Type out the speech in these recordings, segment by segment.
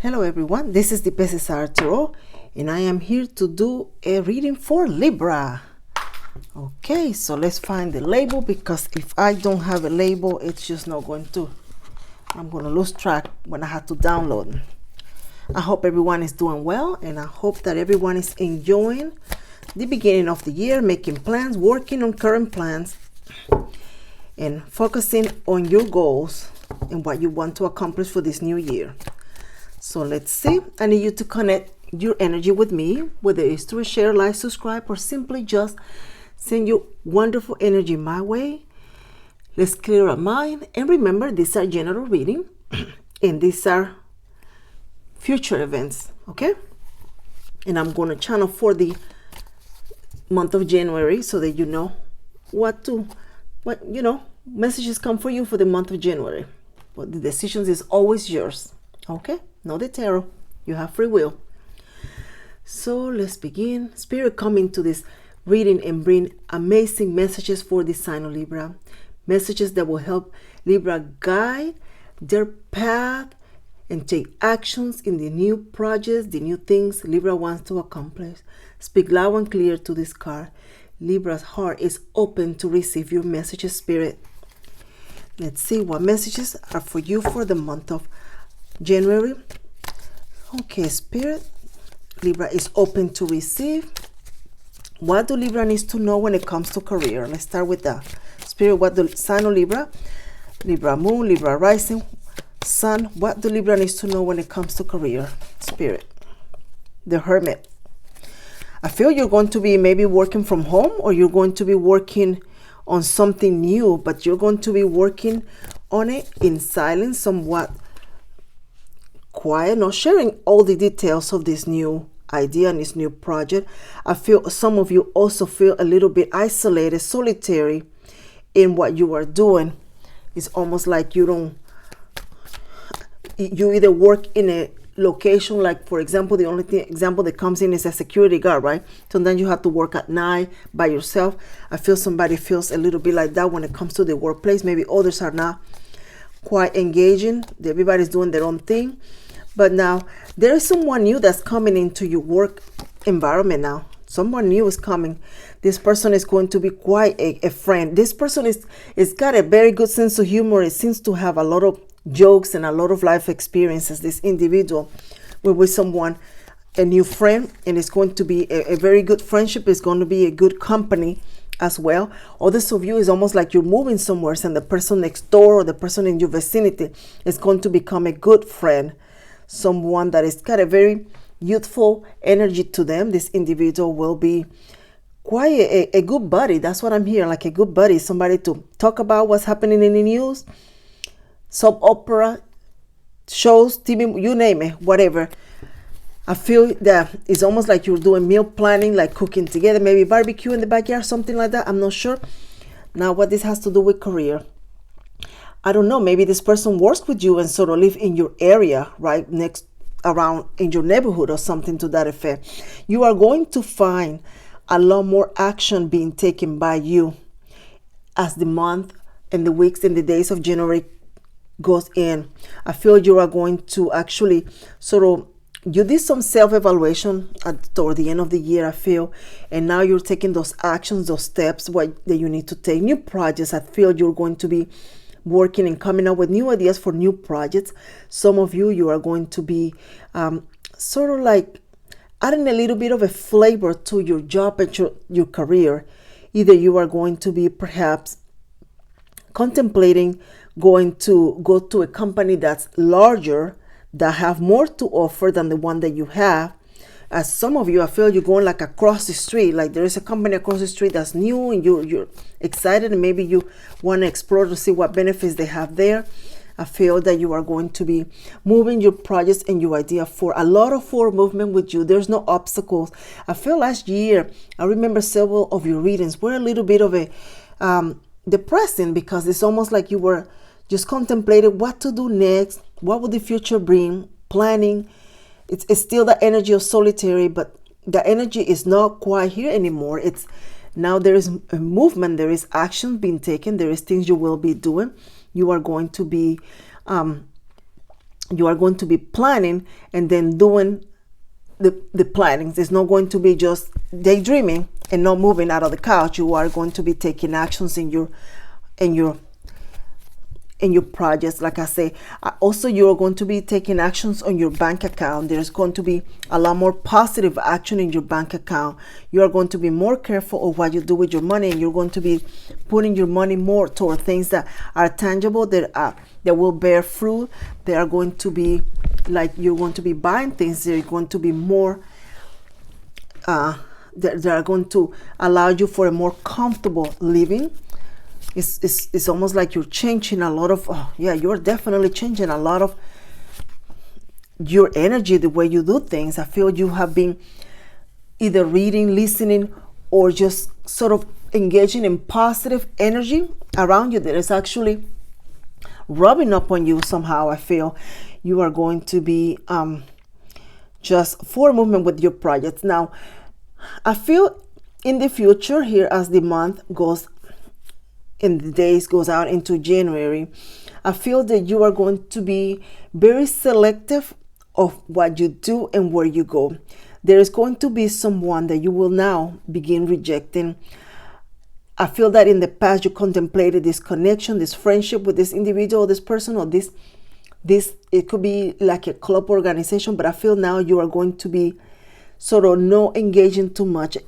Hello everyone, this is the Pesisar Tarot and I am here to do a reading for Libra. Okay, so let's find the label, because if I don't have a label, it's just not going to. I'm going to lose track when I have to download. I hope everyone is doing well, and I hope that everyone is enjoying the beginning of the year, making plans, working on current plans, and focusing on your goals and what you want to accomplish for this new year. So let's see. I need you to connect your energy with me, whether it's through a share, like, subscribe, or simply just send your wonderful energy my way. Let's clear our mind. And remember, these are general reading and these are future events, okay? And I'm going to channel for the month of January so that you know what messages come for you for the month of January. But the decisions is always yours, okay? Not the tarot. You have free will. So let's begin. Spirit, come into this reading and bring amazing messages for the sign of Libra. Messages that will help Libra guide their path and take actions in the new projects, the new things Libra wants to accomplish. Speak loud and clear to this card. Libra's heart is open to receive your messages, Spirit. Let's see what messages are for you for the month of January. Okay, Spirit, Libra is open to receive. What do Libra needs to know when it comes to career? Let's start with that. Spirit, what do sign of Libra, Libra moon, Libra rising, sun, what do Libra needs to know when it comes to career? Spirit, the Hermit. I feel you're going to be maybe working from home, or you're going to be working on something new, but you're going to be working on it in silence, somewhat quiet, not sharing all the details of this new idea and this new project. I feel some of you also feel a little bit isolated, solitary in what you are doing. It's almost like you either work in a location, like for example, the only example that comes in is a security guard, right? Sometimes you have to work at night by yourself. I feel somebody feels a little bit like that when it comes to the workplace. Maybe others are not quite engaging. Everybody's doing their own thing. But now there is someone new that's coming into your work environment now. Someone new is coming. This person is going to be quite a friend. This person is got a very good sense of humor. It seems to have a lot of jokes and a lot of life experiences. This individual will be someone, a new friend, and it's going to be a very good friendship. It's going to be a good company as well. Others of you is almost like you're moving somewhere, and the person next door or the person in your vicinity is going to become a good friend. Someone that has got a very youthful energy to them. This individual will be quite a good buddy. That's what I'm hearing, like a good buddy, somebody to talk about what's happening in the news, soap opera, shows, TV, you name it, whatever. I feel that it's almost like you're doing meal planning, like cooking together, maybe barbecue in the backyard, something like that. I'm not sure. Now, what this has to do with career, I don't know. Maybe this person works with you and sort of live in your area, right next around in your neighborhood or something to that effect. You are going to find a lot more action being taken by you as the month and the weeks and the days of January goes in. I feel you are going to actually you did some self-evaluation toward the end of the year, I feel, and now you're taking those actions, those steps that you need to take. New projects, I feel you're going to be working and coming up with new ideas for new projects. Some of you are going to be sort of like adding a little bit of a flavor to your job and your career. Either you are going to be perhaps contemplating going to go to a company that's larger, that have more to offer than the one that you have. As some of you, I feel you're going like across the street, like there is a company across the street that's new and you're excited, and maybe you want to explore to see what benefits they have there. I feel that you are going to be moving your projects and your idea for a lot of forward movement with you. There's no obstacles. I feel last year, I remember several of your readings were a little bit of a depressing, because it's almost like you were just contemplating what to do next, what will the future bring, planning. It's still the energy of solitary, but the energy is not quite here anymore. It's now there is a movement, there is action being taken, there is things you will be doing. You are going to be you are going to be planning and then doing the plannings. It's not going to be just daydreaming and not moving out of the couch. You are going to be taking actions in your projects. Like I say, also you're going to be taking actions on your bank account. There's going to be a lot more positive action in your bank account. You are going to be more careful of what you do with your money, and you're going to be putting your money more toward things that are tangible, that will bear fruit. They are going to be like, you're going to be buying things. They're going to be more they are going to allow you for a more comfortable living. It's almost like you're changing a lot of, you're definitely changing a lot of your energy, the way you do things. I feel you have been either reading, listening, or just sort of engaging in positive energy around you that is actually rubbing up on you somehow. I feel you are going to be just forward movement with your projects. Now, I feel in the future here, as the month goes and the days goes out into January, I feel that you are going to be very selective of what you do and where you go. There is going to be someone that you will now begin rejecting. I feel that in the past you contemplated this connection, this friendship with this individual, this person, or this it could be like a club organization, but I feel now you are going to be sort of not engaging too much.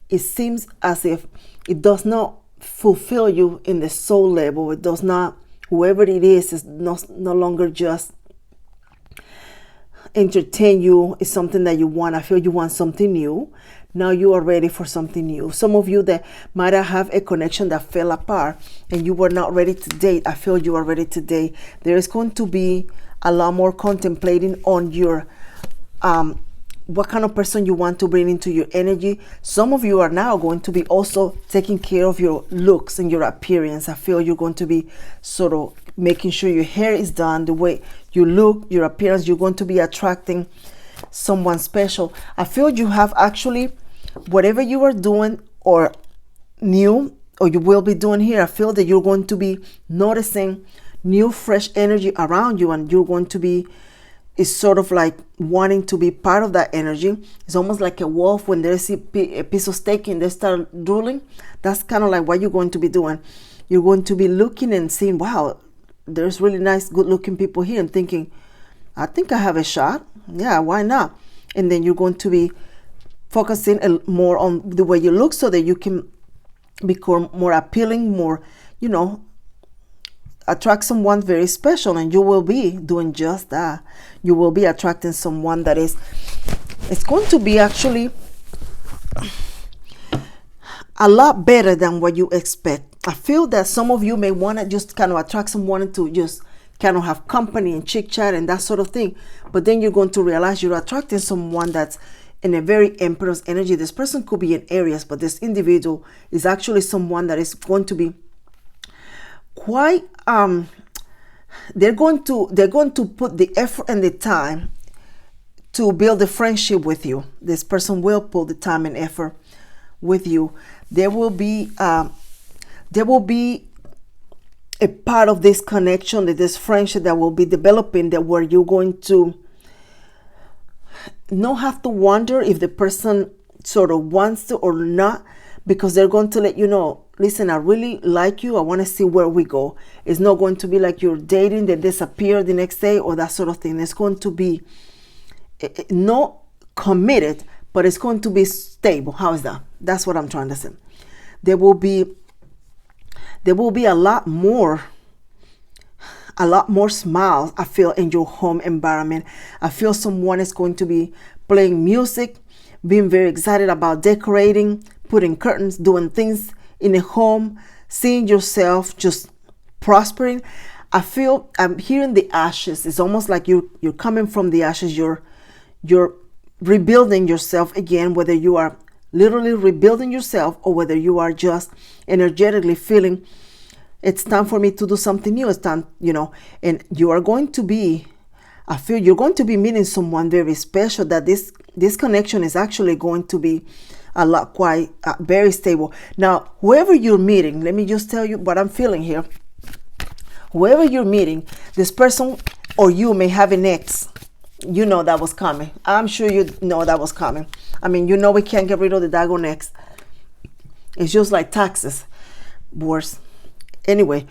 It seems as if it does not fulfill you in the soul level. It does not, whoever it is no longer just entertain you. It's something that you want. I feel you want something new. Now you are ready for something new. Some of you that might have a connection that fell apart and you were not ready to date, I feel you are ready to date. There is going to be a lot more contemplating on your what kind of person you want to bring into your energy. Some of you are now going to be also taking care of your looks and your appearance. I feel you're going to be sort of making sure your hair is done, the way you look, your appearance. You're going to be attracting someone special. I feel you have actually, whatever you are doing or new, or you will be doing here, I feel that you're going to be noticing new, fresh energy around you, and you're going to be, it's sort of like wanting to be part of that energy. It's almost like a wolf when there's a piece of steak and they start drooling. That's kind of like what you're going to be doing. You're going to be looking and seeing, wow, there's really nice, good looking people here, and thinking, I think I have a shot. Yeah, why not? And then you're going to be focusing more on the way you look so that you can become more appealing, more, attract someone very special, and you will be doing just that. You will be attracting someone that is, it's going to be actually a lot better than what you expect. I feel that some of you may want to just kind of attract someone to just kind of have company and chit chat and that sort of thing, but then you're going to realize you're attracting someone that's in a very Emperor's energy. This person could be in Aries, but this individual is actually someone that is going to be quite they're going to put the effort and the time to build a friendship with you. This person will put the time and effort with you. There will be a part of this connection, this friendship that will be developing, that where you're going to not have to wonder if the person sort of wants to or not, because they're going to let you know, listen, I really like you. I want to see where we go. It's not going to be like you're dating, they disappear the next day or that sort of thing. It's going to be not committed, but it's going to be stable. How is that? That's what I'm trying to say. There will be a lot more smiles, I feel, in your home environment. I feel someone is going to be playing music, being very excited about decorating, putting curtains, doing things in a home, seeing yourself just prospering. I feel I'm hearing the ashes. It's almost like you're coming from the ashes. You're rebuilding yourself again, whether you are literally rebuilding yourself or whether you are just energetically feeling it's time for me to do something new. It's time, and you are going to be, I feel you're going to be meeting someone very special, that this connection is actually going to be a lot quite very stable. Now, whoever you're meeting, let me just tell you what I'm feeling here. Whoever you're meeting, this person or you may have an ex. You know that was coming. I'm sure you know that was coming. I mean, you know we can't get rid of the daggone ex. It's just like taxes. Worse. Anyway,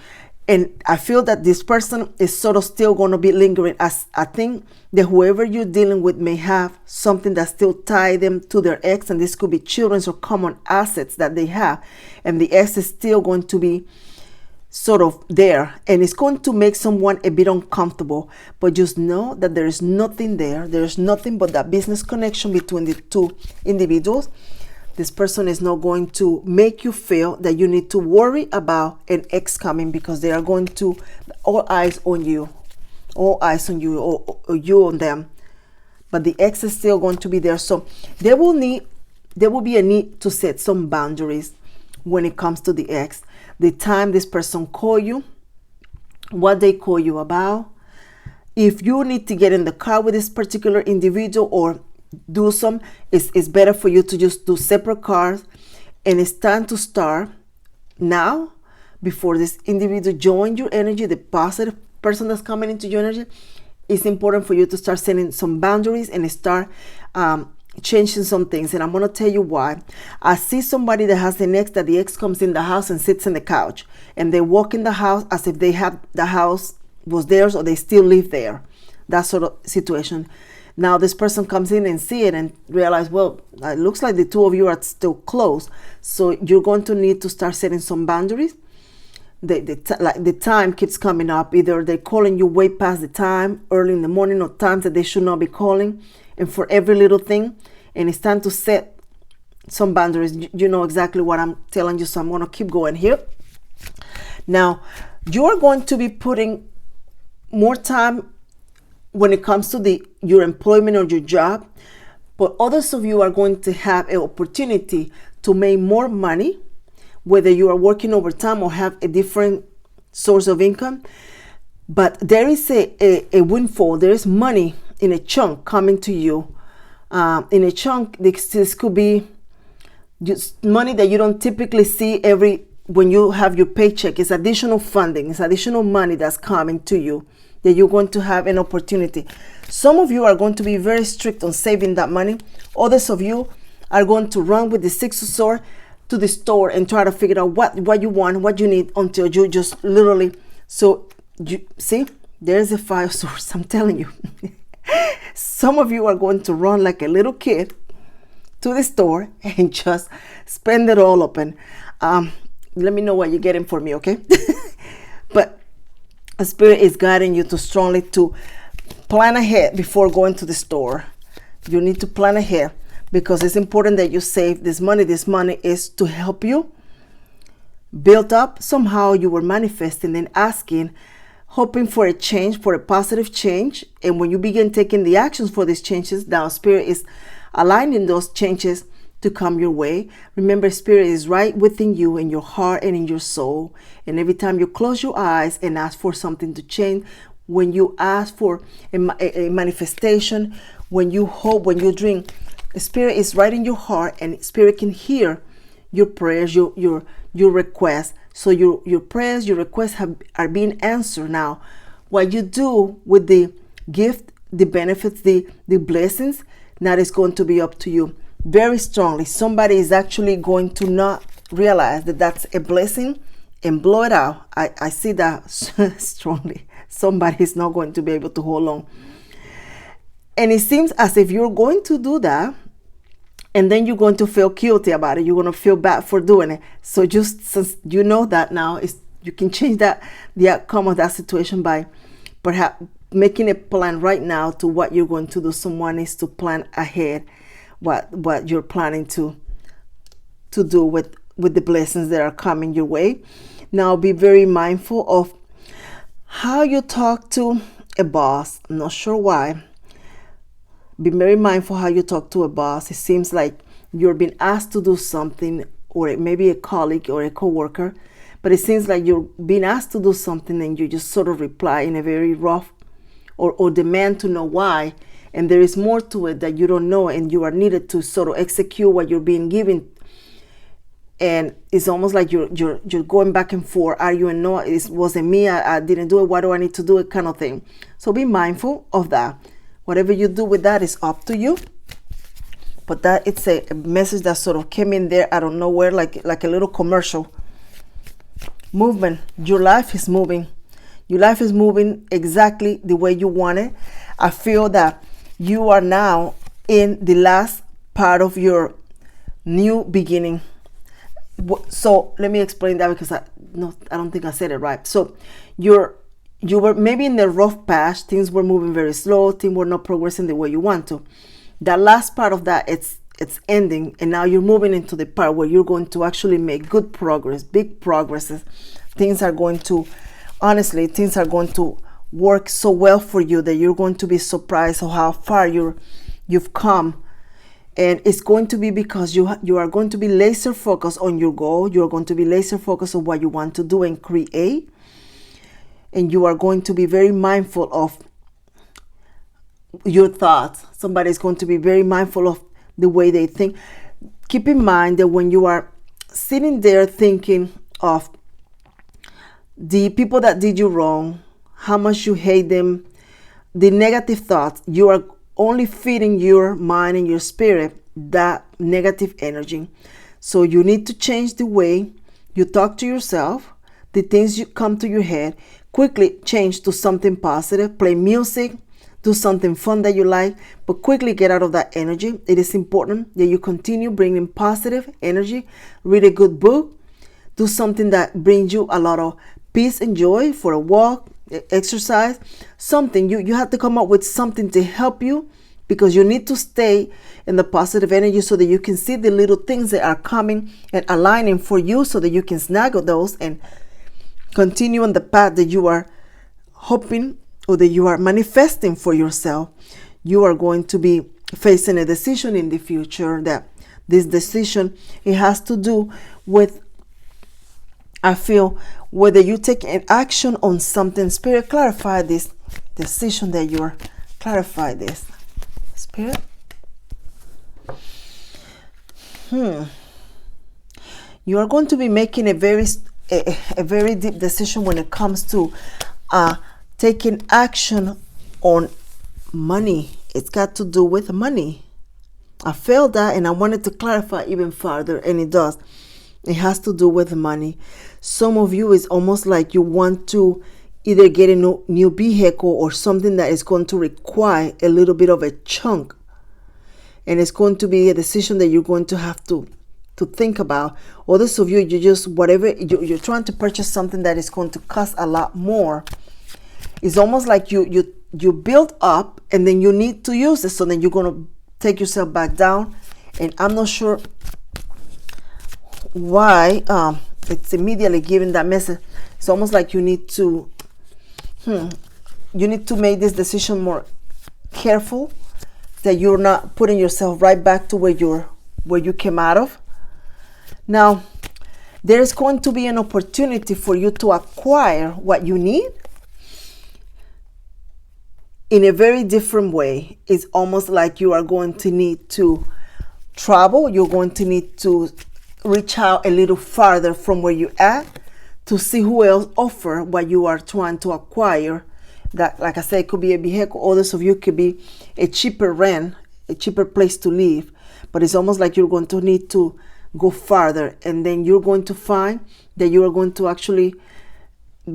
and I feel that this person is sort of still going to be lingering. As I think that whoever you're dealing with may have something that still tie them to their ex, and this could be children's or common assets that they have, and the ex is still going to be sort of there, and it's going to make someone a bit uncomfortable. But just know that there is nothing there. There is nothing but that business connection between the two individuals. This person is not going to make you feel that you need to worry about an ex coming, because they are going to, all eyes on you, or you on them. But the ex is still going to be there. So there will be a need to set some boundaries when it comes to the ex. The time this person call you, what they call you about, if you need to get in the car with this particular individual or do some, it's better for you to just do separate cars. And it's time to start now, before this individual join your energy, the positive person that's coming into your energy. It's important for you to start setting some boundaries and start changing some things. And I'm going to tell you why. I see somebody that has an ex, that the ex comes in the house and sits in the couch, and they walk in the house as if they have the house was theirs, or they still live there. That sort of situation. Now this person comes in and see it and realize, well, it looks like the two of you are still close. So you're going to need to start setting some boundaries. The time keeps coming up. Either they're calling you way past the time, early in the morning, or times that they should not be calling, and for every little thing. And it's time to set some boundaries. You know exactly what I'm telling you, so I'm going to keep going here. Now, you're going to be putting more time when it comes to your employment or your job, but others of you are going to have an opportunity to make more money, whether you are working overtime or have a different source of income. But there is a windfall. There is money in a chunk coming to you. In a chunk, this could be just money that you don't typically see when you have your paycheck. It's additional funding. It's additional money that's coming to you, that you're going to have an opportunity. Some of you are going to be very strict on saving that money. Others of you are going to run with the Six of Swords to the store and try to figure out what you want, what you need, until you just literally. So you see, there's the Five of Swords. I'm telling you. Some of you are going to run like a little kid to the store and just spend it all up. And let me know what you're getting for me, okay? But the Spirit is guiding you strongly to plan ahead before going to the store. You need to plan ahead, because it's important that you save this money. This money is to help you build up. Somehow you were manifesting and asking, hoping for a change, for a positive change. And when you begin taking the actions for these changes, now Spirit is aligning those changes to come your way. Remember, Spirit is right within you, in your heart and in your soul. And every time you close your eyes and ask for something to change, when you ask for a manifestation, when you hope, when you dream, Spirit is right in your heart, and Spirit can hear your prayers, your requests. So your prayers, your requests are being answered now. What you do with the gift, the benefits, the blessings, that is going to be up to you. Very strongly, somebody is actually going to not realize that that's a blessing and blow it out. I see that strongly. Somebody is not going to be able to hold on. And it seems as if you're going to do that, and then you're going to feel guilty about it. You're going to feel bad for doing it. So just since you know that now, you can change the outcome of that situation by perhaps making a plan right now to what you're going to do. Someone needs to plan ahead what you're planning to do with the blessings that are coming your way. Now be very mindful of how you talk to a boss. I'm not sure why. Be very mindful how you talk to a boss. It seems like you're being asked to do something, or maybe a colleague or a coworker, but it seems like you're being asked to do something and you just sort of reply in a very rough or demand to know why. And there is more to it that you don't know, and you are needed to sort of execute what you're being given. and it's almost like you're going back and forth, arguing, no, it wasn't me, I didn't do it, why do I need to do it, kind of thing. So be mindful of that. Whatever you do with that is up to you. But that, it's a message that sort of came in there out of nowhere, like a little commercial. Movement. Your life is moving. Your life is moving exactly the way you want it. I feel that you are now in the last part of your new beginning. So let me explain that, because I don't think I said it right. So you were maybe in the rough patch. Things were moving very slow. Things were not progressing the way you want to. That last part of that, it's ending, and now you're moving into the part where you're going to actually make good progress, big progresses. Things are going to work so well for you that you're going to be surprised of how far you've come. And it's going to be because you are going to be laser focused on your goal. You're going to be laser focused on what you want to do and create. And you are going to be very mindful of your thoughts. Somebody's going to be very mindful of the way they think. Keep in mind that when you are sitting there thinking of the people that did you wrong, how much you hate them, the negative thoughts, you are only feeding your mind and your spirit that negative energy. So you need to change the way you talk to yourself. The things you come to your head, quickly change to something positive. Play music, do something fun that you like, but quickly get out of that energy. It is important that you continue bringing positive energy. Read a good book. Do something that brings you a lot of peace and joy, for a walk, exercise, something. You have to come up with something to help you, because you need to stay in the positive energy so that you can see the little things that are coming and aligning for you, so that you can snag those and continue on the path that you are hoping or that you are manifesting for yourself. You are going to be facing a decision in the future. That this decision, it has to do with, I feel, whether you take an action on something. Spirit, clarify this decision that you're, clarify this. Spirit. You are going to be making a very deep decision when it comes to taking action on money. It's got to do with money. I felt that, and I wanted to clarify even further, and it does. It has to do with money. Some of you, is almost like you want to either get a new vehicle or something that is going to require a little bit of a chunk. And it's going to be a decision that you're going to have to think about. Others of you, you just, whatever, you're trying to purchase something that is going to cost a lot more. It's almost like you build up and then you need to use it. So then you're going to take yourself back down. And I'm not sure why it's immediately giving that message. It's almost like you need to make this decision more careful, that you're not putting yourself right back to where you came out of. Now, there's going to be an opportunity for you to acquire what you need in a very different way. It's almost like you are going to need to travel. You're going to need to reach out a little farther from where you're at to see who else offer what you are trying to acquire. That, like I said, it could be a vehicle. Others of you could be a cheaper rent, a cheaper place to live. But it's almost like you're going to need to go farther, and then you're going to find that you are going to actually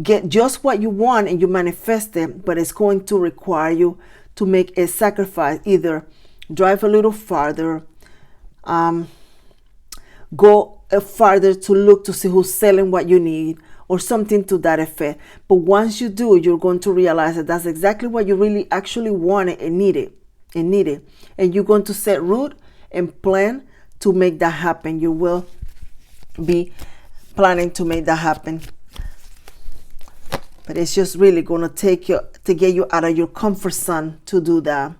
get just what you want, and you manifest it. But it's going to require you to make a sacrifice. Either drive a little farther, go farther to look to see who's selling what you need, or something to that effect. But once you do, you're going to realize that that's exactly what you really actually wanted and needed. And you're going to set root and plan to make that happen. You will be planning to make that happen. But it's just really going to get you out of your comfort zone to do that.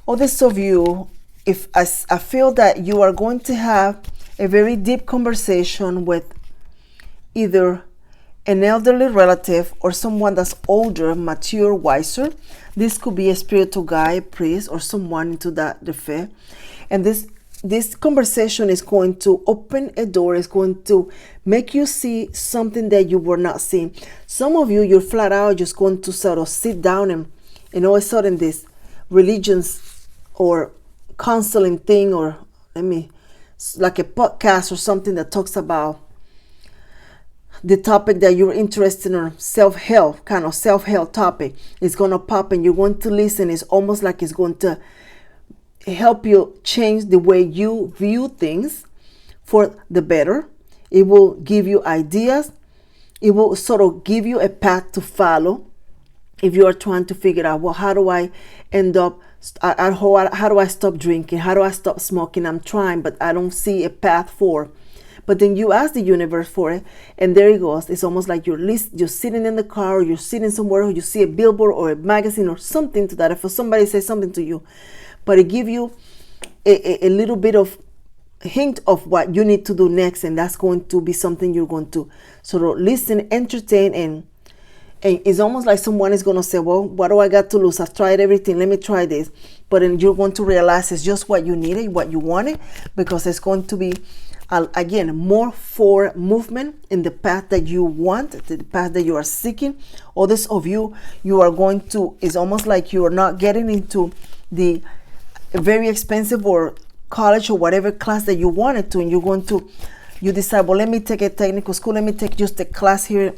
Others of you, if I feel that you are going to have a very deep conversation with either an elderly relative or someone that's older, mature, wiser. This could be a spiritual guide, priest, or someone into that effect. And this this conversation is going to open a door, is going to make you see something that you were not seeing. Some of you, you're flat out just going to sort of sit down and all of a sudden this religions or counseling thing, or like a podcast or something that talks about the topic that you're interested in, self-help, kind of self-help topic, is going to pop and you're going to listen. It's almost like it's going to help you change the way you view things for the better. It will give you ideas. It will sort of give you a path to follow if you are trying to figure out, well, how do I end up, how do I stop drinking? How do I stop smoking? I'm trying, but I don't see a path for. But then you ask the universe for it, and there it goes. It's almost like you're sitting in the car, or you're sitting somewhere, or you see a billboard or a magazine or something to that effect. Somebody says something to you, but it gives you a little bit of hint of what you need to do next, and that's going to be something you're going to sort of listen, entertain, and it's almost like someone is going to say, well, what do I got to lose? I've tried everything. Let me try this. But then you're going to realize it's just what you needed, what you wanted, because it's going to be, again, more forward movement in the path that you want, the path that you are seeking. Others of you are going to, it's almost like you are not getting into the very expensive or college or whatever class that you wanted to, and you're going to, you decide, well, let me take a technical school, let me take just a class here,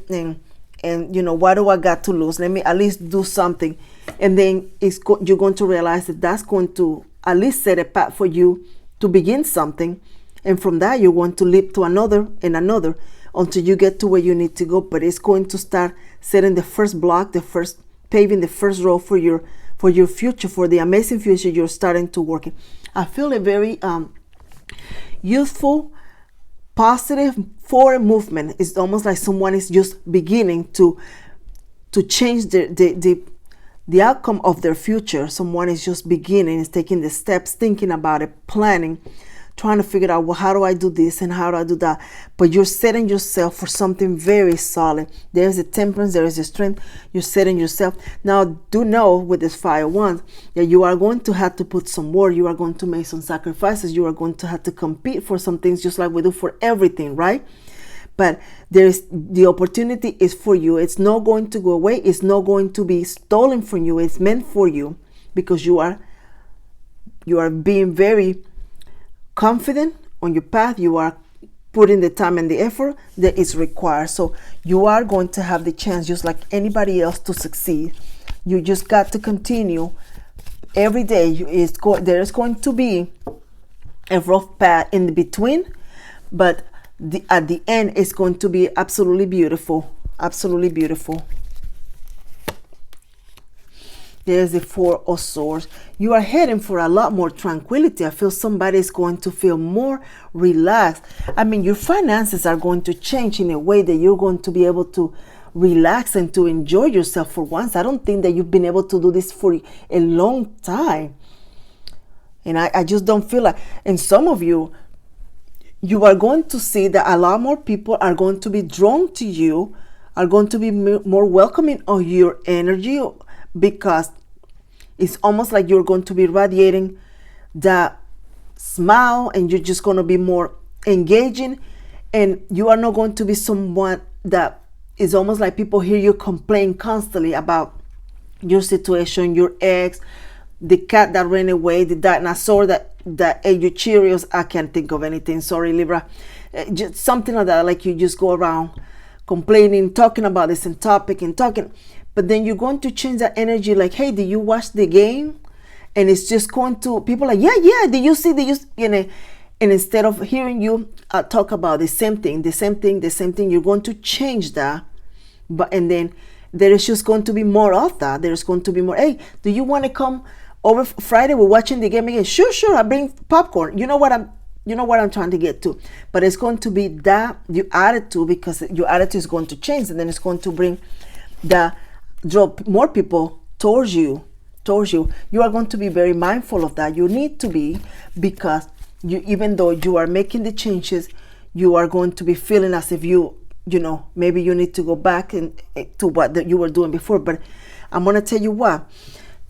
and you know, what do I got to lose? Let me at least do something. And then you're going to realize that that's going to at least set a path for you to begin something. And from that, you want to leap to another and another until you get to where you need to go. But it's going to start setting the first block, paving the first road for your future, for the amazing future you're starting to work in. I feel a very youthful, positive forward movement. It's almost like someone is just beginning to change the outcome of their future. Someone is just beginning, is taking the steps, thinking about it, planning, trying to figure out, well, how do I do this and how do I do that? But you're setting yourself for something very solid. There's a temperance, there is a strength. You're setting yourself. Now, do know with this fire wand that you are going to have to put some work. You are going to make some sacrifices. You are going to have to compete for some things, just like we do for everything, right? But the opportunity is for you. It's not going to go away. It's not going to be stolen from you. It's meant for you because you are being very confident on your path. You are putting the time and the effort that is required. So you are going to have the chance, just like anybody else, to succeed. You just got to continue every day. There is going to be a rough path in the between, but at the end it's going to be absolutely beautiful. Absolutely beautiful. There's the Four of Swords. You are heading for a lot more tranquility. I feel somebody is going to feel more relaxed. I mean, your finances are going to change in a way that you're going to be able to relax and to enjoy yourself for once. I don't think that you've been able to do this for a long time. And I just don't feel like, and some of you are going to see that a lot more people are going to be drawn to you, are going to be more welcoming of your energy, because it's almost like you're going to be radiating that smile, and you're just going to be more engaging, and you are not going to be someone that is almost like people hear you complain constantly about your situation, your ex, the cat that ran away, the dinosaur that ate your Cheerios. I can't think of anything, sorry, Libra. Just something like that, like you just go around complaining, talking about this and topic and talking. But then you're going to change that energy, like, hey, did you watch the game? And it's just going to, people are like, yeah, did you see, and instead of hearing you talk about the same thing, you're going to change that. And then there is just going to be more of that. There's going to be more, hey, do you want to come over Friday? We're watching the game again. Sure, I bring popcorn. You know what I'm trying to get to. But it's going to be that, your attitude, because your attitude is going to change, and then it's going to draw more people towards you. You are going to be very mindful of that. You need to be, because even though you are making the changes, you are going to be feeling as if maybe you need to go back to what you were doing before. But I'm going to tell you what,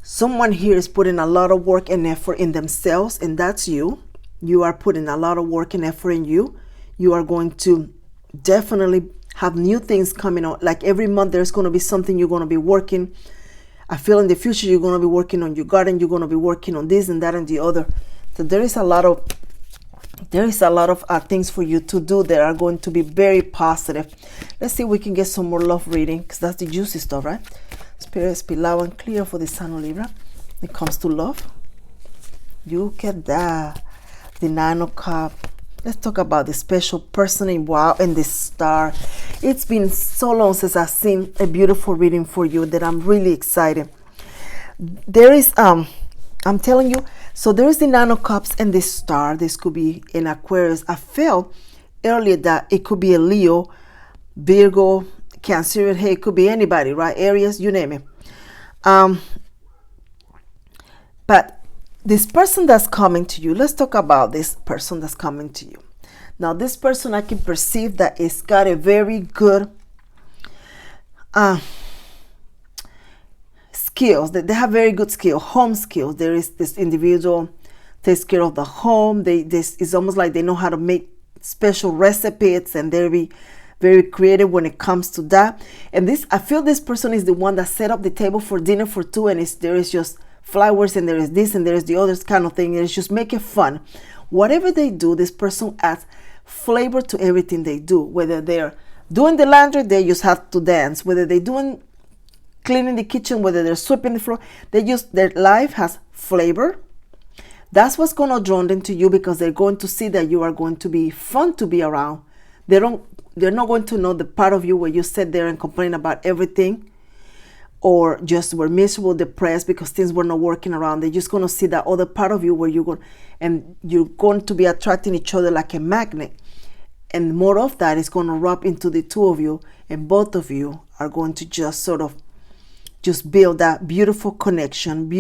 someone here is putting a lot of work and effort in themselves, and that's you. You are putting a lot of work and effort in you. You are going to definitely have new things coming out. Like every month there's going to be something you're going to be working. I feel in the future you're going to be working on your garden. You're going to be working on this and that and the other. So there is a lot of things for you to do that are going to be very positive. Let's see if we can get some more love reading, because that's the juicy stuff, right? Spirit, speak loud and clear for the Sign of Libra. When it comes to love, you get that. The Nine of Cups. Let's talk about the special person in wow and the star. It's been so long since I've seen a beautiful reading for you that I'm really excited. There is I'm telling you, so there is the Nine of Cups and the star. This could be an Aquarius. I felt earlier that it could be a Leo, Virgo, Cancer. Hey, it could be anybody, right? Aries, you name it. But this person that's coming to you, let's talk about this person that's coming to you. Now, this person, I can perceive that it's got a very good skills. They have very good skills, home skills. There is this individual takes care of the home. It's almost like they know how to make special recipes, and they're very creative when it comes to that. And I feel this person is the one that set up the table for dinner for two, and there is just flowers, and there is this and there is the other kind of thing. It's just make it fun. Whatever they do, this person adds flavor to everything they do. Whether they're doing the laundry, they just have to dance. Whether they're doing cleaning the kitchen, whether they're sweeping the floor, their life has flavor. That's what's going to draw them to you, because they're going to see that you are going to be fun to be around. They're not going to know the part of you where you sit there and complain about everything, or just were miserable, depressed because things were not working around. They're just going to see that other part of you where you're going to be attracting each other like a magnet. And more of that is going to rub into the two of you, and both of you are going to just sort of just build that beautiful connection.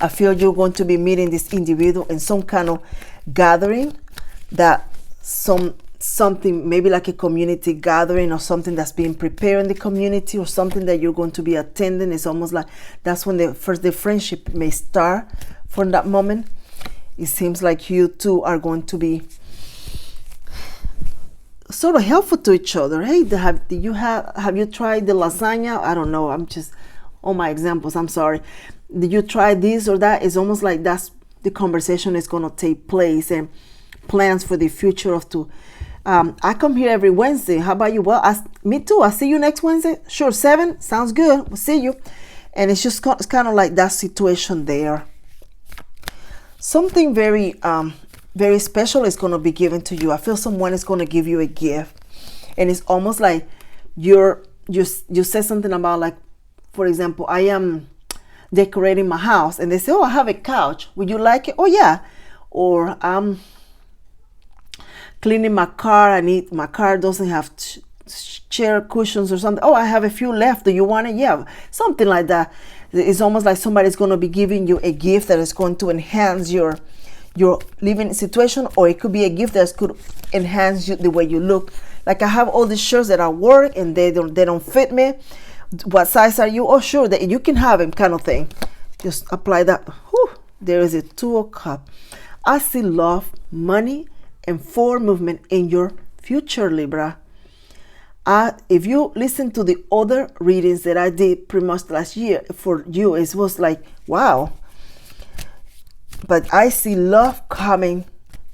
I feel you're going to be meeting this individual in some kind of gathering, that something maybe like a community gathering, or something that's being prepared in the community, or something that you're going to be attending. It's almost like that's when the friendship may start. From that moment, it seems like you two are going to be sort of helpful to each other. Hey, have you tried the lasagna? I don't know, I'm just all my examples, I'm sorry. Did you try this or that? It's almost like that's the conversation is going to take place, and plans for the future of two. I come here every Wednesday. How about you? Well, me too. I'll see you next Wednesday. Sure, 7 sounds good. We'll see you. And it's kind of like that situation there. Something very very special is going to be given to you. I feel someone is going to give you a gift, and it's almost like you said something about, like, for example, I am decorating my house, and they say, oh, I have a couch, would you like it? Oh yeah. Or I'm cleaning my car, my car doesn't have chair cushions or something. Oh, I have a few left, do you want it? Yeah, something like that. It's almost like somebody's going to be giving you a gift that is going to enhance your living situation, or it could be a gift that could enhance the way you look. Like, I have all these shirts that I wear and they don't fit me. What size are you? Oh, sure, that you can have them, kind of thing. Just apply that. Whew, there is a 2 of Cups. I see love, money, and forward movement in your future, Libra. If you listen to the other readings that I did pretty much last year for you, it was like, wow. But I see love coming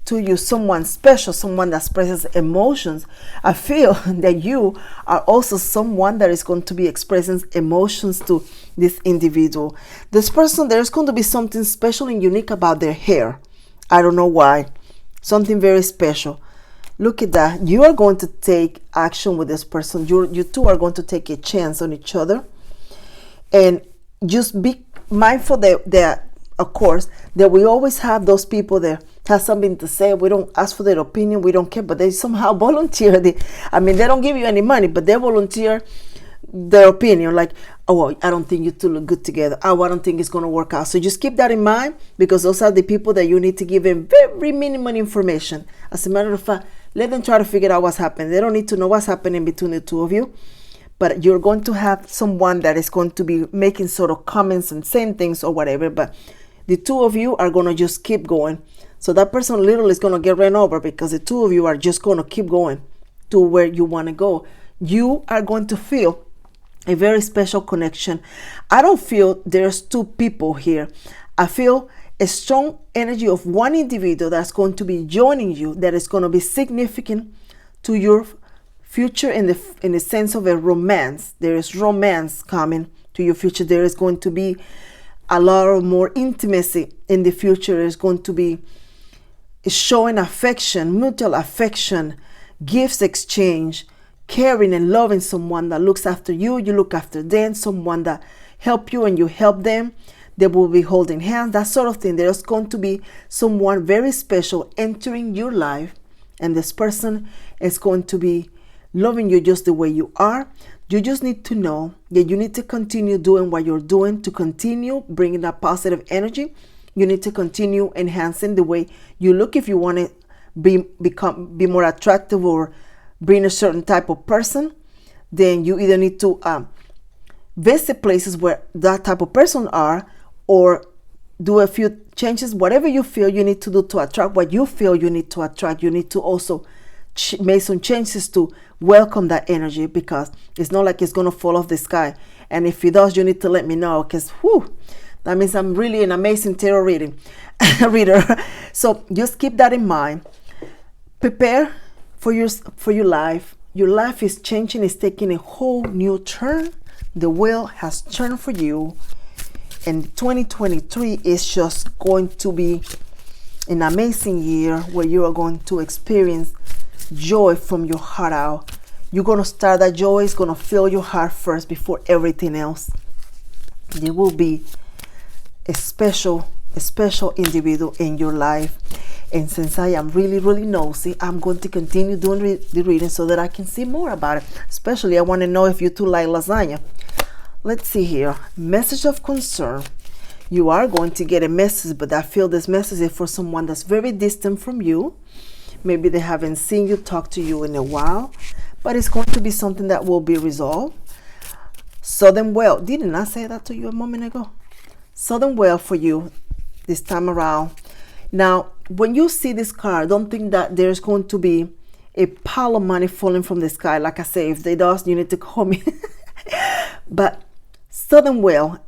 to you, someone special, someone that expresses emotions. I feel that you are also someone that is going to be expressing emotions to this individual. This person, there's going to be something special and unique about their hair. I don't know why. Something very special. Look at that. You are going to take action with this person. You two are going to take a chance on each other. And just be mindful that of course, that we always have those people that have something to say. We don't ask for their opinion. We don't care, but they somehow volunteer. They don't give you any money, but they volunteer their opinion. Like, oh, I don't think you two look good together. Oh, I don't think it's going to work out. So just keep that in mind, because those are the people that you need to give them very minimal information. As a matter of fact, let them try to figure out what's happening. They don't need to know what's happening between the two of you. But you're going to have someone that is going to be making sort of comments and saying things or whatever, but the two of you are going to just keep going. So that person literally is going to get ran over because the two of you are just going to keep going to where you want to go. You are going to feel a very special connection. I don't feel there's two people here. I feel a strong energy of one individual that's going to be joining you, that is going to be significant to your future in the sense of a romance. There is romance coming to your future. There is going to be a lot of more intimacy in the future. There's going to be showing affection, mutual affection, gifts exchange, caring and loving someone that looks after you, you look after them, someone that help you and you help them. They will be holding hands, that sort of thing. There's going to be someone very special entering your life, and this person is going to be loving you just the way you are. You just need to know that you need to continue doing what you're doing, to continue bringing that positive energy. You need to continue enhancing the way you look if you want to be more attractive or bring a certain type of person. Then you either need to visit places where that type of person are, or do a few changes, whatever you feel you need to do to attract what you feel you need to attract. You need to also make some changes to welcome that energy, because it's not like it's going to fall off the sky. And if it does, you need to let me know, because that means I'm really an amazing tarot reader. So just keep that in mind. Prepare for your life. Your life is changing. It's taking a whole new turn. The wheel has turned for you. And 2023 is just going to be an amazing year where you are going to experience joy from your heart out. You're going to start that joy. It's going to fill your heart first before everything else. There will be a special individual in your life. And since I am really, really nosy, I'm going to continue doing the reading so that I can see more about it. Especially, I want to know if you two like lasagna. Let's see here. Message of concern. You are going to get a message, but I feel this message is for someone that's very distant from you. Maybe they haven't seen you, talk to you in a while, but it's going to be something that will be resolved. Southern well. Didn't I say that to you a moment ago? Southern well for you this time around. Now, when you see this card, don't think that there's going to be a pile of money falling from the sky. Like I say, if they does, you need to call me. But Southern well,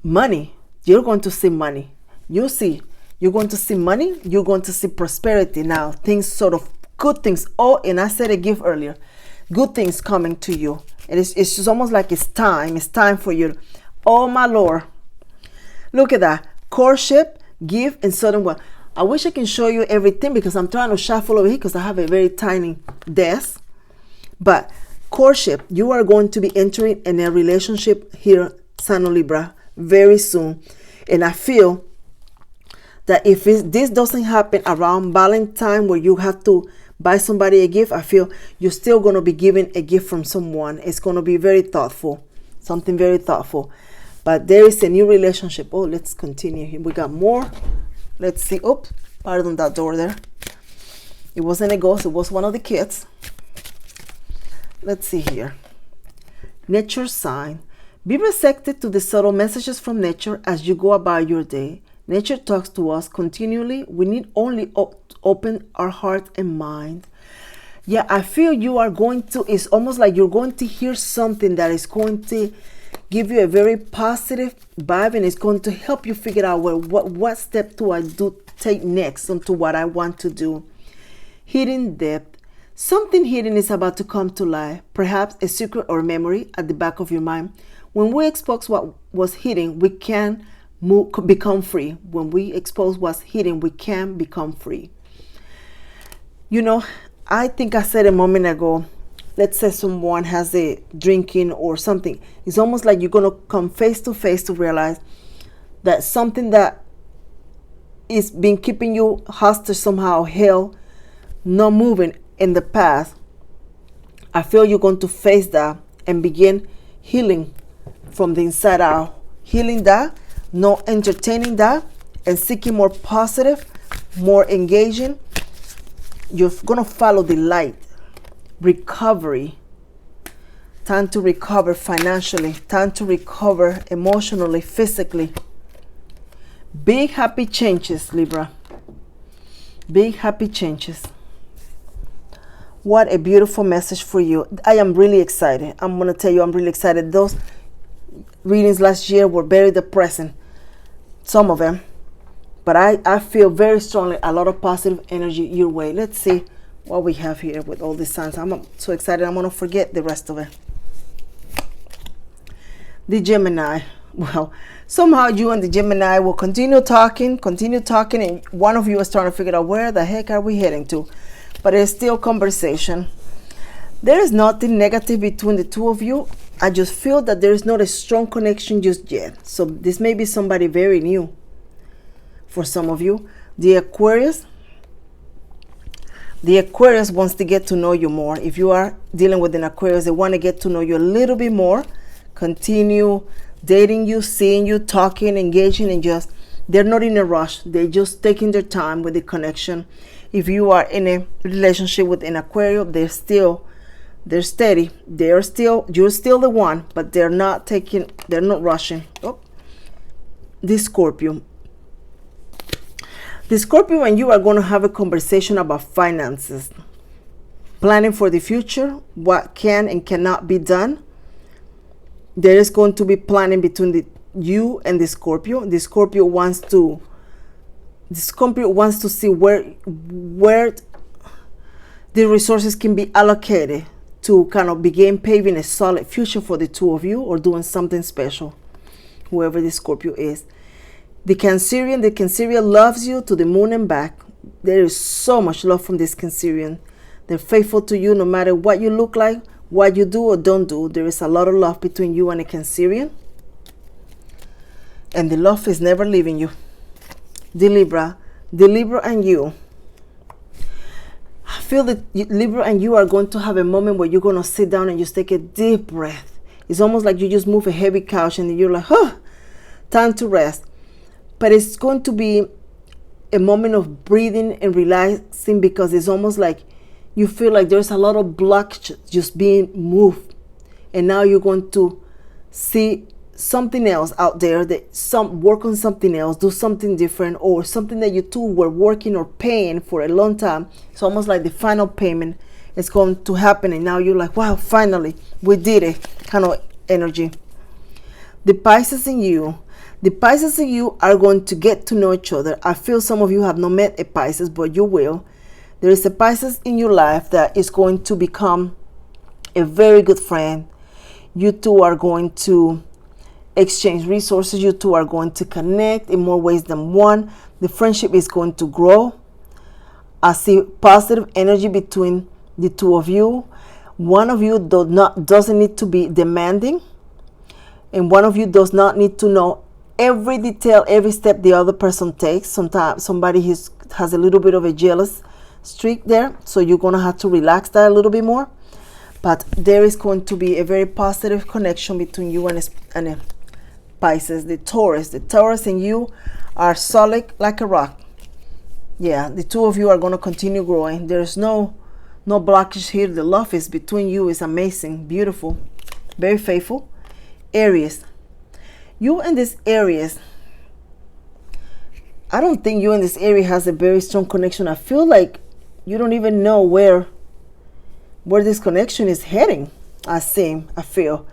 money. You're going to see money. You're going to see money. You're going to see prosperity. Now, things sort of good things. Oh, and I said a gift earlier. Good things coming to you. It's just almost like it's time. It's time for you. Oh, my Lord. Look at that. Courtship, gift, and Southern well. I wish I can show you everything because I'm trying to shuffle over here because I have a very tiny desk. But courtship, you are going to be entering in a relationship here, Sign of Libra, very soon. And I feel that if this doesn't happen around Valentine, where you have to buy somebody a gift, I feel you're still going to be giving a gift from someone. It's going to be very thoughtful, something very thoughtful. But there is a new relationship. Oh, let's continue here. We got more. Let's see. Oops, pardon that door there. It wasn't a ghost. It was one of the kids. Let's see here. Nature sign. Be receptive to the subtle messages from nature as you go about your day. Nature talks to us continually. We need only open our heart and mind. Yeah, I feel you are going to, it's almost like you're going to hear something that is going to give you a very positive vibe, and it's going to help you figure out what step do I take next onto what I want to do. Hidden depth. Something hidden is about to come to light, perhaps a secret or memory at the back of your mind. When we expose what was hidden, we can become free. When we expose what's hidden, we can become free. You know, I think I said a moment ago, let's say someone has a drinking or something. It's almost like you're going to come face to face to realize that something that is been keeping you hostage somehow, held, not moving in the past. I feel you're going to face that and begin healing from the inside out. Healing that, not entertaining that, and seeking more positive, more engaging. You're going to follow the light. Recovery. Time to recover financially. Time to recover emotionally, physically. Big happy changes, Libra. Big happy changes. What a beautiful message for you. I am really excited. I'm going to tell you, I'm really excited. Those readings last year were very depressing, some of them. But I feel very strongly a lot of positive energy your way. Let's see what we have here with all these signs. I'm so excited I'm going to forget the rest of it. The Gemini. Well, somehow you and the Gemini will continue talking, and one of you is trying to figure out where the heck are we heading to. But it's still conversation. There is nothing negative between the two of you. I just feel that there is not a strong connection just yet. So this may be somebody very new for some of you. The Aquarius wants to get to know you more. If you are dealing with an Aquarius, they want to get to know you a little bit more, continue dating you, seeing you, talking, engaging, and just, they're not in a rush. They're just taking their time with the connection. If you are in a relationship with an Aquarius, they're steady. You're still the one, but they're not rushing. Oh, the Scorpio. The Scorpio and you are going to have a conversation about finances, planning for the future, what can and cannot be done. There is going to be planning between you and the Scorpio. The Scorpio wants to see where the resources can be allocated to kind of begin paving a solid future for the two of you, or doing something special, whoever the Scorpio is. The Cancerian loves you to the moon and back. There is so much love from this Cancerian. They're faithful to you no matter what you look like, what you do or don't do. There is a lot of love between you and a Cancerian. And the love is never leaving you. The Libra and you. I feel that Libra and you are going to have a moment where you're going to sit down and just take a deep breath. It's almost like you just move a heavy couch and you're like, time to rest. But it's going to be a moment of breathing and relaxing, because it's almost like you feel like there's a lot of blockage just being moved. And now you're going to see something else out there, work on something else, do something different, or something that you two were working or paying for a long time. It's almost like the final payment is going to happen, and now you're like, wow, finally we did it, kind of energy. The Pisces in you are going to get to know each other. I feel some of you have not met a Pisces, but you will. There is a Pisces in your life that is going to become a very good friend. You two are going to exchange resources. You two are going to connect in more ways than one. The friendship is going to grow. I see positive energy between the two of you. One of you doesn't need to be demanding, and one of you does not need to know every detail, every step the other person takes. Sometimes somebody has a little bit of a jealous streak there, so you're going to have to relax that a little bit more. But there is going to be a very positive connection between you and a Pisces. The Taurus and you are solid like a rock. Yeah, the two of you are going to continue growing. There's no blockage here. The love is between you is amazing, beautiful, very faithful. Aries. You and this Aries, I don't think you and this Aries has a very strong connection. I feel like you don't even know where this connection is heading. I feel.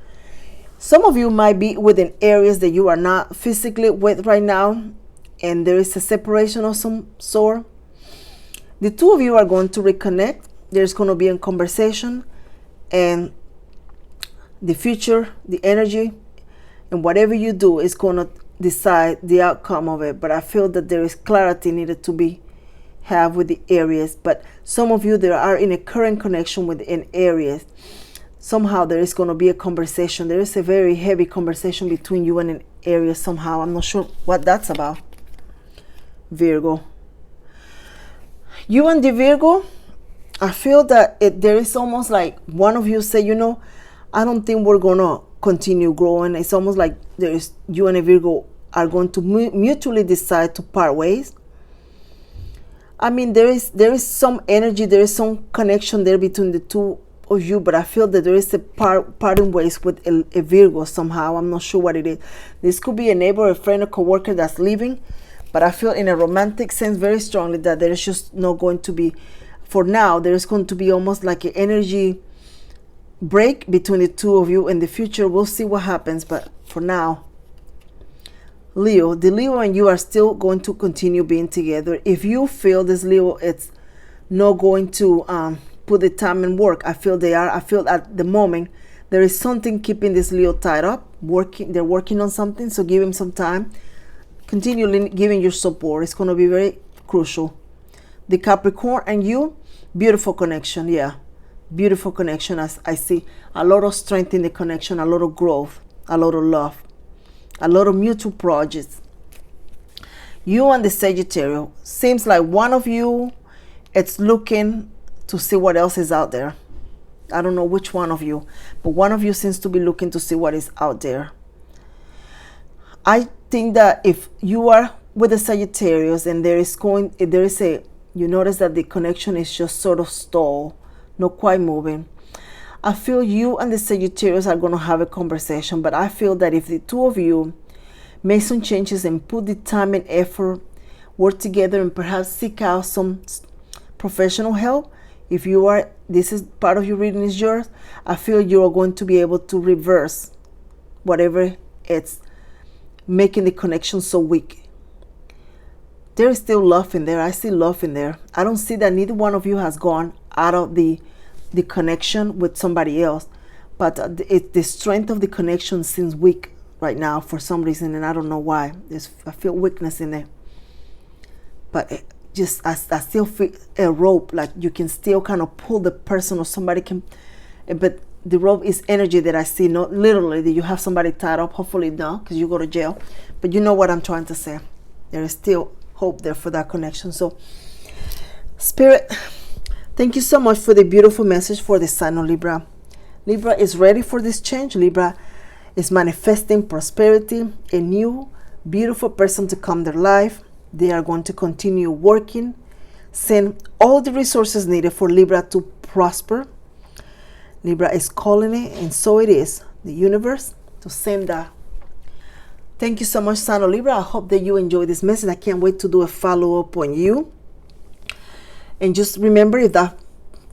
Some of you might be within areas that you are not physically with right now, and there is a separation of some sort. The two of you are going to reconnect. There's going to be a conversation, and the future, the energy, and whatever you do is going to decide the outcome of it. But I feel that there is clarity needed to be had with the Aries. But some of you that are in a current connection with an Aries, somehow there is going to be a conversation. There is a very heavy conversation between you and an Aries somehow. I'm not sure what that's about. Virgo. You and the Virgo, I feel that there is almost like one of you say, I don't think we're going to continue growing. It's almost like you and a Virgo are going to mutually decide to part ways. I mean, there is some energy, there is some connection there between the two of you, but I feel that there is a parting ways with a Virgo somehow. I'm not sure what it is. This could be a neighbor, a friend, a coworker that's leaving, But I feel in a romantic sense very strongly that there is just not going to be, for now, there is going to be almost like an energy break between the two of you. In the future, we'll see what happens. But for now, Leo, the Leo and you are still going to continue being together. If you feel this Leo, it's not going to put the time and work, I feel they are. I feel at the moment there is something keeping this Leo tied up. They're working on something, so give him some time. Continue giving your support. It's going to be very crucial. The Capricorn and you, beautiful connection. Yeah, beautiful connection. As I see a lot of strength in the connection, a lot of growth, a lot of love, a lot of mutual projects. You and the Sagittarius, seems like one of you, it's looking to see what else is out there. I don't know which one of you, but one of you seems to be looking to see what is out there. I think that if you are with the Sagittarius and you notice that the connection is just sort of stalled, not quite moving. I feel you and the Sagittarius are going to have a conversation, but I feel that if the two of you make some changes and put the time and effort, work together, and perhaps seek out some professional help, if you are, this is part of your reading is yours, I feel you are going to be able to reverse whatever it's making the connection so weak. There is still love in there. I see love in there. I don't see that neither one of you has gone out of the connection with somebody else, but the strength of the connection seems weak right now for some reason, and I don't know why. I feel weakness in there, but I still feel a rope, like you can still kind of pull the person, or somebody can, but the rope is energy that I see, not literally that you have somebody tied up. Hopefully not, because you go to jail, but you know what I'm trying to say. There is still hope there for that connection. So Spirit, thank you so much for the beautiful message for the sign of Libra. Libra is ready for this change. Libra is manifesting prosperity, a new beautiful person to come their life. They are going to continue working, send all the resources needed for Libra to prosper. Libra is calling it, and so it is, the universe, to send that. Thank you so much, sign of Libra. I hope that you enjoyed this message. I can't wait to do a follow-up on you. And just remember, if that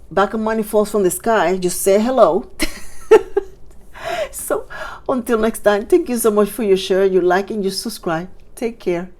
bag of money falls from the sky, just say hello. So until next time, thank you so much for your share, your like, and your subscribe. Take care.